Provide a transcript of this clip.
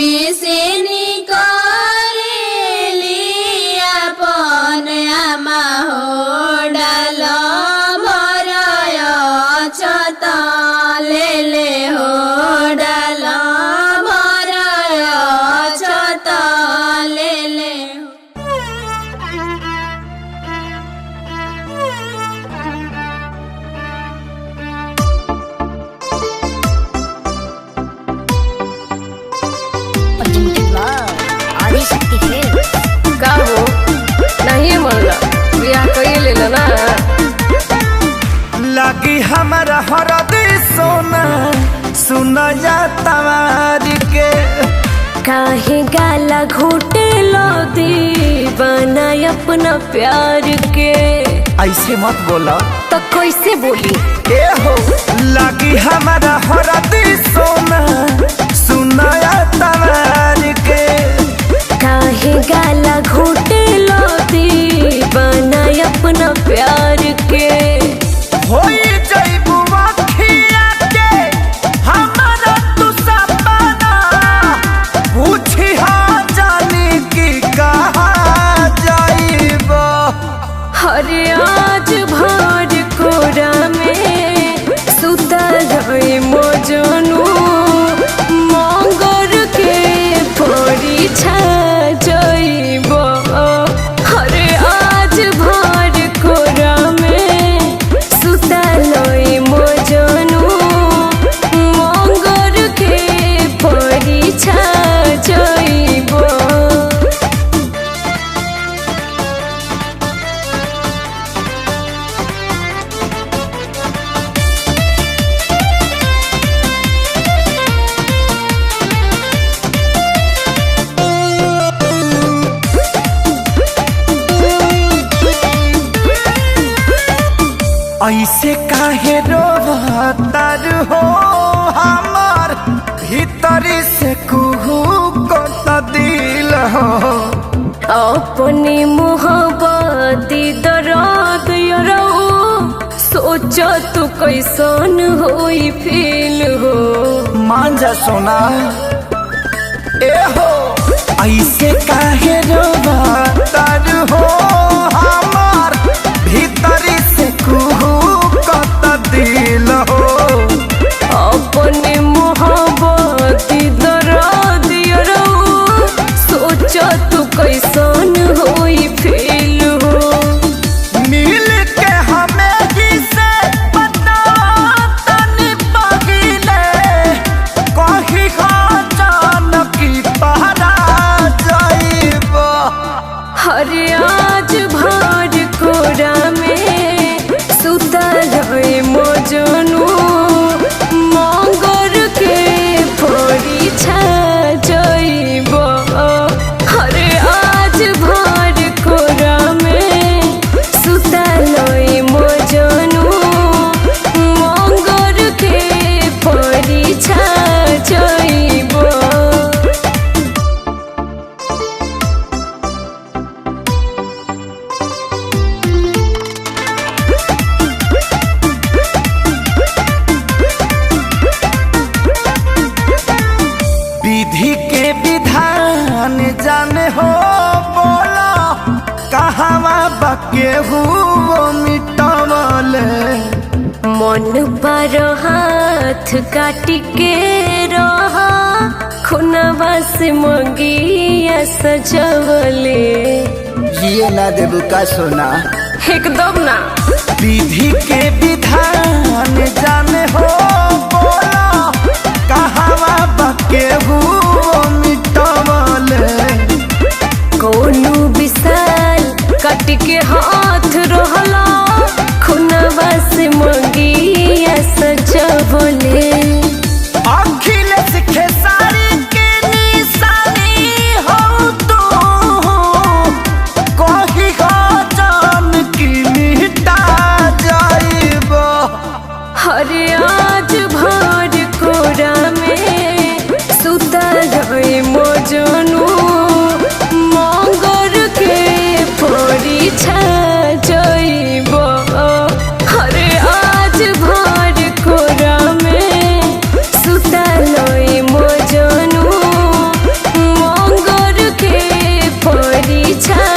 में से निकरेली अपन आमा हो डाल भरय छत ले हो डाल भरय छत ले हो। का हो नहीं मनला बियाह कइए लेला ना लगी हमारा हरदी सोना सुना जा तवार के काहे गाला घोटे लो दीवाना अपना प्यार के। ऐसे मत बोला तो कैसे बोली ए हो लगी हमारा हरदी सोना सुना जा तवार के काहे गाला घोटे लो दीवाना अपना प्यार के। होई जइबू अखिया के हमारा तू सपना पूछी हाँ जानी की कहाँ जाइबो। हरे आज भर कोरा में सुतल रहे मोजनू मंगर के परीक्षा जइबो। हरे आज भर कोरा में सुतल रहे मोजनू मंगर के परीक्षा जइबो। ऐसे काहे रोवतार हो हमार भीतरी से कुहू को दिल हो। अपनी मोहब्बती दर्द यरो सोच तू कैसन होई फील हो। मान जा सोना ए हो ऐसे काहे रोवतार हो हमार भीतरी से कुहू को दिल हो। अपनी मोहब्बती दर्द यरो सोच तू कैसन होई फील हो। मिल के हमें जिसे पता तनी पगिले कही जान की पहरा जाइबो। हरे आज भर कोरा में सुतल रहे मोजनू मंगर के परीक्षा जइबो। हरे आज भर कोरा में सुतल रहे मोजनू मंगर के परीक्षा जइबो। विधि के विधान जाने हो बोला कहवा बके हुओ मिटवले। मन पर हाथ काट के रहा खुनवा से मंगिया सजवले। ये ना देबू का सोना एकदम ना विधि के विधान जाने हो बोला कहवा बके हुओ मिटवले। कोनो विशाल काट के हाथ रहला खुनवा से मंगिया सजवले। अखिलेश खेसारी के निशानी हो तू कही हो जान की मिटा जाइबो। हरे आज भर कोरा में सुतल रहे मोजनू मंगर के परीक्षा छा